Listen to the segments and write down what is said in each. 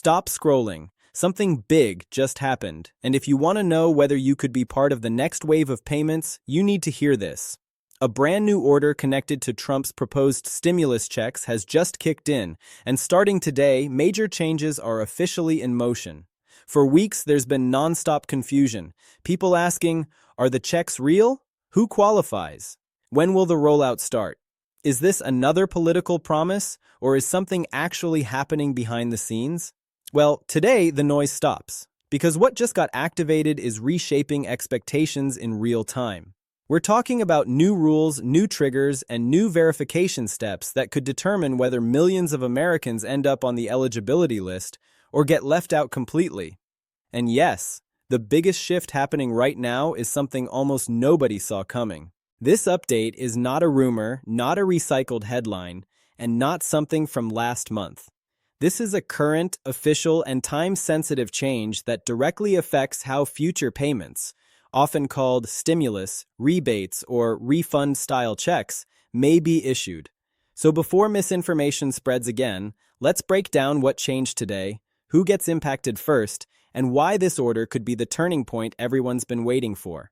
Stop scrolling. Something big just happened, and if you want to know whether you could be part of the next wave of payments, you need to hear this. A brand new order connected to Trump's proposed stimulus checks has just kicked in, and starting today, major changes are officially in motion. For weeks, there's been nonstop confusion. People asking, are the checks real? Who qualifies? When will the rollout start? Is this another political promise, or is something actually happening behind the scenes? Well, today the noise stops, because what just got activated is reshaping expectations in real time. We're talking about new rules, new triggers, and new verification steps that could determine whether millions of Americans end up on the eligibility list or get left out completely. And yes, the biggest shift happening right now is something almost nobody saw coming. This update is not a rumor, not a recycled headline, and not something from last month. This is a current, official, and time-sensitive change that directly affects how future payments, often called stimulus, rebates, or refund-style checks, may be issued. So before misinformation spreads again, let's break down what changed today, who gets impacted first, and why this order could be the turning point everyone's been waiting for.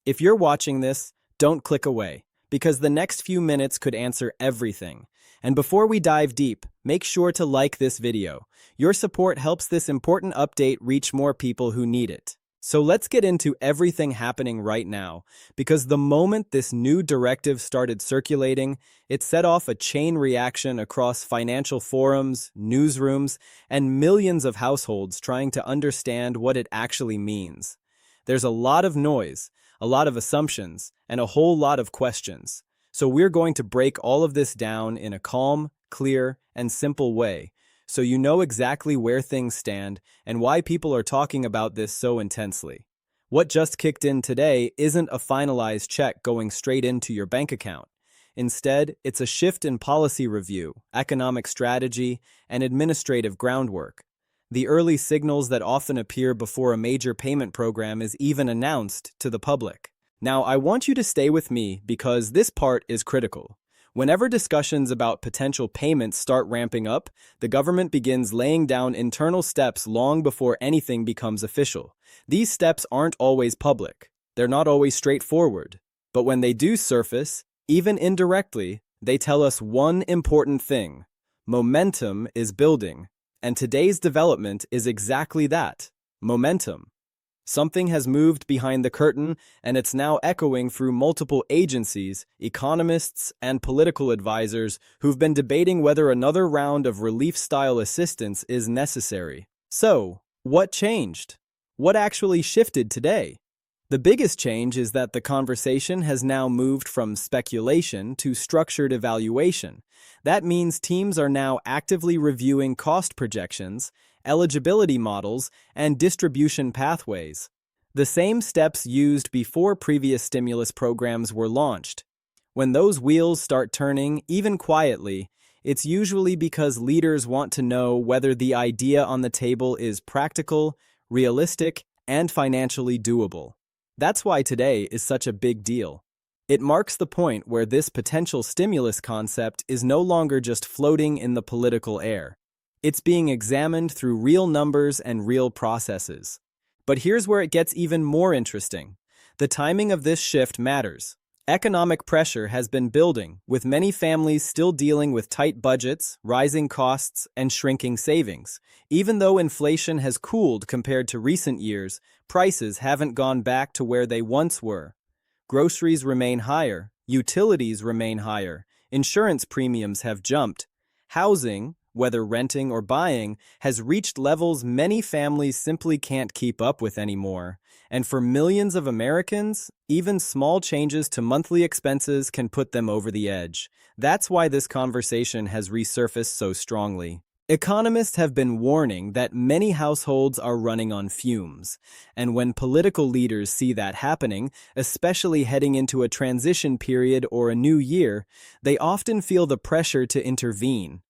If you're watching this, don't click away, because the next few minutes could answer everything. And before we dive deep, make sure to like this video. Your support helps this important update reach more people who need it. So let's get into everything happening right now, because the moment this new directive started circulating, it set off a chain reaction across financial forums, newsrooms, and millions of households trying to understand what it actually means. There's a lot of noise, a lot of assumptions, and a whole lot of questions. So we're going to break all of this down in a calm, clear, and simple way, so you know exactly where things stand and why people are talking about this so intensely. What just kicked in today isn't a finalized check going straight into your bank account. Instead, it's a shift in policy review, economic strategy, and administrative groundwork. The early signals that often appear before a major payment program is even announced to the public. Now, I want you to stay with me because this part is critical. Whenever discussions about potential payments start ramping up, the government begins laying down internal steps long before anything becomes official. These steps aren't always public. They're not always straightforward. But when they do surface, even indirectly, they tell us one important thing. Momentum is building. And today's development is exactly that, momentum. Something has moved behind the curtain, and it's now echoing through multiple agencies, economists, and political advisors who've been debating whether another round of relief-style assistance is necessary. So, what changed? What actually shifted today? The biggest change is that the conversation has now moved from speculation to structured evaluation. That means teams are now actively reviewing cost projections, eligibility models, and distribution pathways. The same steps used before previous stimulus programs were launched. When those wheels start turning, even quietly, it's usually because leaders want to know whether the idea on the table is practical, realistic, and financially doable. That's why today is such a big deal. It marks the point where this potential stimulus concept is no longer just floating in the political air. It's being examined through real numbers and real processes. But here's where it gets even more interesting. The timing of this shift matters. Economic pressure has been building, with many families still dealing with tight budgets, rising costs, and shrinking savings. Even though inflation has cooled compared to recent years, prices haven't gone back to where they once were. Groceries remain higher, utilities remain higher, insurance premiums have jumped. Housing, whether renting or buying, has reached levels many families simply can't keep up with anymore. And for millions of Americans, even small changes to monthly expenses can put them over the edge. That's why this conversation has resurfaced so strongly. Economists have been warning that many households are running on fumes. And when political leaders see that happening, especially heading into a transition period or a new year, they often feel the pressure to intervene.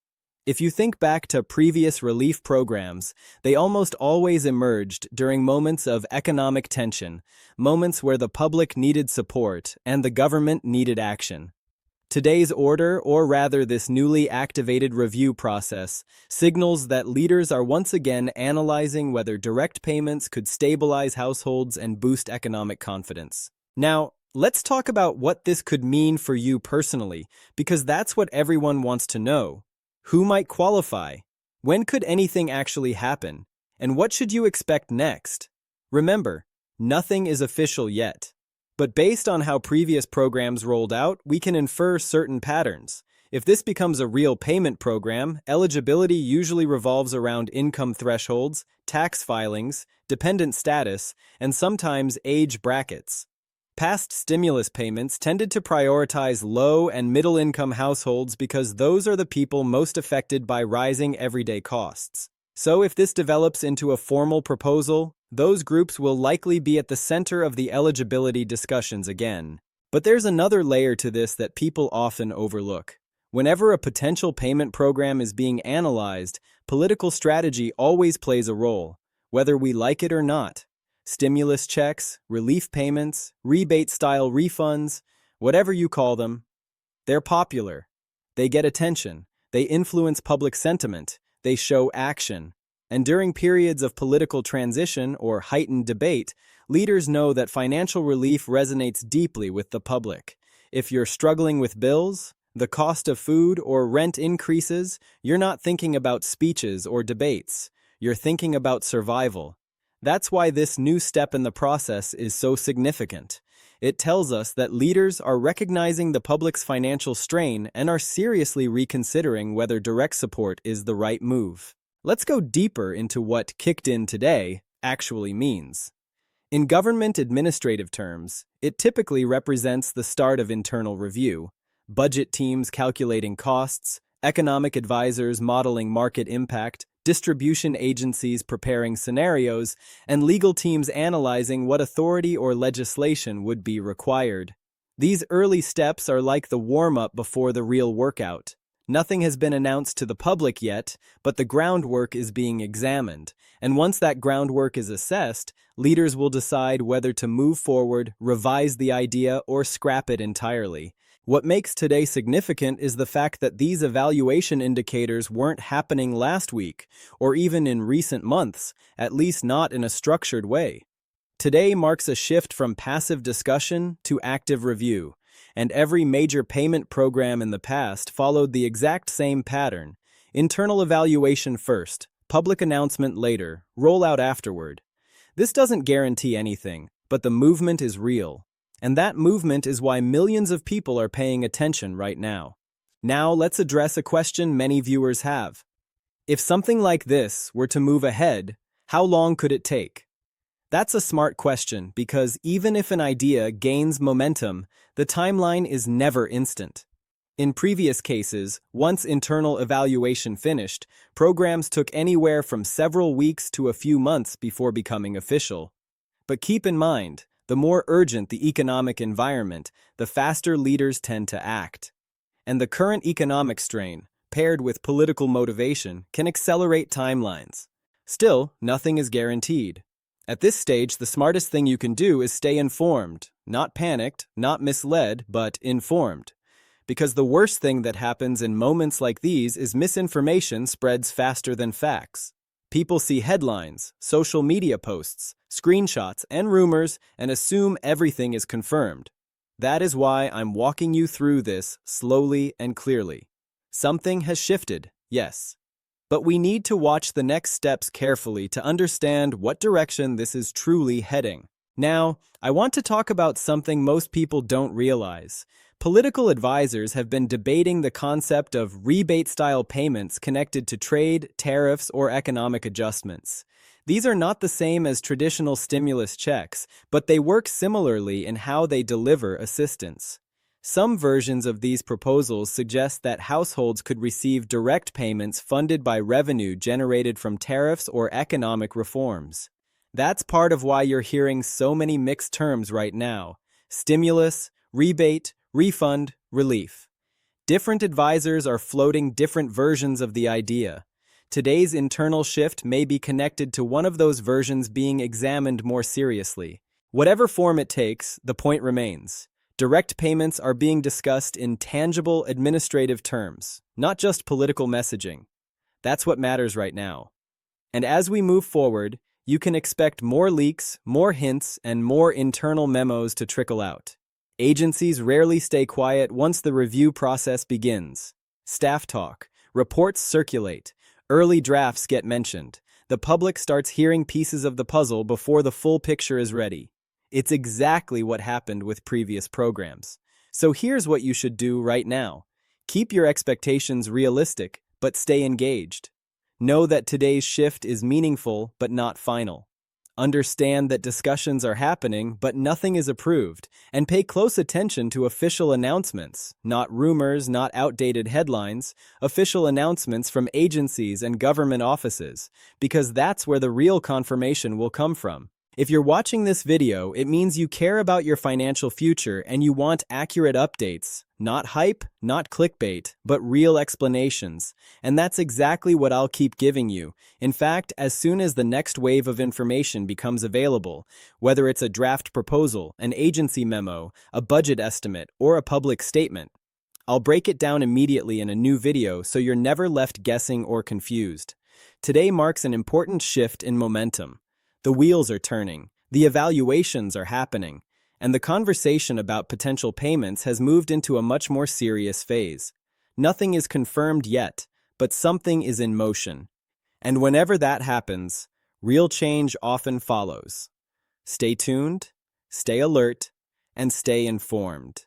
If you think back to previous relief programs, they almost always emerged during moments of economic tension, moments where the public needed support and the government needed action. Today's order, or rather this newly activated review process, signals that leaders are once again analyzing whether direct payments could stabilize households and boost economic confidence. Now, let's talk about what this could mean for you personally, because that's what everyone wants to know. Who might qualify? When could anything actually happen? And what should you expect next? Remember, nothing is official yet. But based on how previous programs rolled out, we can infer certain patterns. If this becomes a real payment program, eligibility usually revolves around income thresholds, tax filings, dependent status, and sometimes age brackets. Past stimulus payments tended to prioritize low and middle-income households because those are the people most affected by rising everyday costs. So if this develops into a formal proposal, those groups will likely be at the center of the eligibility discussions again. But there's another layer to this that people often overlook. Whenever a potential payment program is being analyzed, political strategy always plays a role, whether we like it or not. Stimulus checks, relief payments, rebate-style refunds, whatever you call them, they're popular. They get attention. They influence public sentiment. They show action. And during periods of political transition or heightened debate, leaders know that financial relief resonates deeply with the public. If you're struggling with bills, the cost of food, or rent increases, you're not thinking about speeches or debates. You're thinking about survival. That's why this new step in the process is so significant. It tells us that leaders are recognizing the public's financial strain and are seriously reconsidering whether direct support is the right move. Let's go deeper into what "kicked in today" actually means. In government administrative terms, it typically represents the start of internal review, budget teams calculating costs, economic advisors modeling market impact, distribution agencies preparing scenarios, and legal teams analyzing what authority or legislation would be required. These early steps are like the warm-up before the real workout. Nothing has been announced to the public yet, but the groundwork is being examined, and once that groundwork is assessed, leaders will decide whether to move forward, revise the idea, or scrap it entirely. What makes today significant is the fact that these evaluation indicators weren't happening last week, or even in recent months, at least not in a structured way. Today marks a shift from passive discussion to active review, and every major payment program in the past followed the exact same pattern: internal evaluation first, public announcement later, rollout afterward. This doesn't guarantee anything, but the movement is real. And that movement is why millions of people are paying attention right now. Now let's address a question many viewers have. If something like this were to move ahead, how long could it take? That's a smart question because even if an idea gains momentum, the timeline is never instant. In previous cases, once internal evaluation finished, programs took anywhere from several weeks to a few months before becoming official. But keep in mind, the more urgent the economic environment, the faster leaders tend to act. And the current economic strain, paired with political motivation, can accelerate timelines. Still, nothing is guaranteed. At this stage, the smartest thing you can do is stay informed, not panicked, not misled, but informed. Because the worst thing that happens in moments like these is misinformation spreads faster than facts. People see headlines, social media posts, screenshots, and rumors and assume everything is confirmed. That is why I'm walking you through this slowly and clearly. Something has shifted, yes. But we need to watch the next steps carefully to understand what direction this is truly heading. Now, I want to talk about something most people don't realize. Political advisors have been debating the concept of rebate-style payments connected to trade, tariffs, or economic adjustments. These are not the same as traditional stimulus checks, but they work similarly in how they deliver assistance. Some versions of these proposals suggest that households could receive direct payments funded by revenue generated from tariffs or economic reforms. That's part of why you're hearing so many mixed terms right now: stimulus, rebate, refund, relief. Different advisors are floating different versions of the idea. Today's internal shift may be connected to one of those versions being examined more seriously. Whatever form it takes, the point remains. Direct payments are being discussed in tangible administrative terms, not just political messaging. That's what matters right now. And as we move forward, you can expect more leaks, more hints, and more internal memos to trickle out. Agencies rarely stay quiet once the review process begins. Staff talk, reports circulate, early drafts get mentioned. The public starts hearing pieces of the puzzle before the full picture is ready. It's exactly what happened with previous programs. So here's what you should do right now. Keep your expectations realistic, but stay engaged. Know that today's shift is meaningful but not final. Understand that discussions are happening but nothing is approved, and pay close attention to official announcements, not rumors, not outdated headlines, official announcements from agencies and government offices, because that's where the real confirmation will come from. If you're watching this video, it means you care about your financial future and you want accurate updates, not hype, not clickbait, but real explanations. And that's exactly what I'll keep giving you. In fact, as soon as the next wave of information becomes available, whether it's a draft proposal, an agency memo, a budget estimate, or a public statement, I'll break it down immediately in a new video so you're never left guessing or confused. Today marks an important shift in momentum. The wheels are turning, the evaluations are happening, and the conversation about potential payments has moved into a much more serious phase. Nothing is confirmed yet, but something is in motion. And whenever that happens, real change often follows. Stay tuned, stay alert, and stay informed.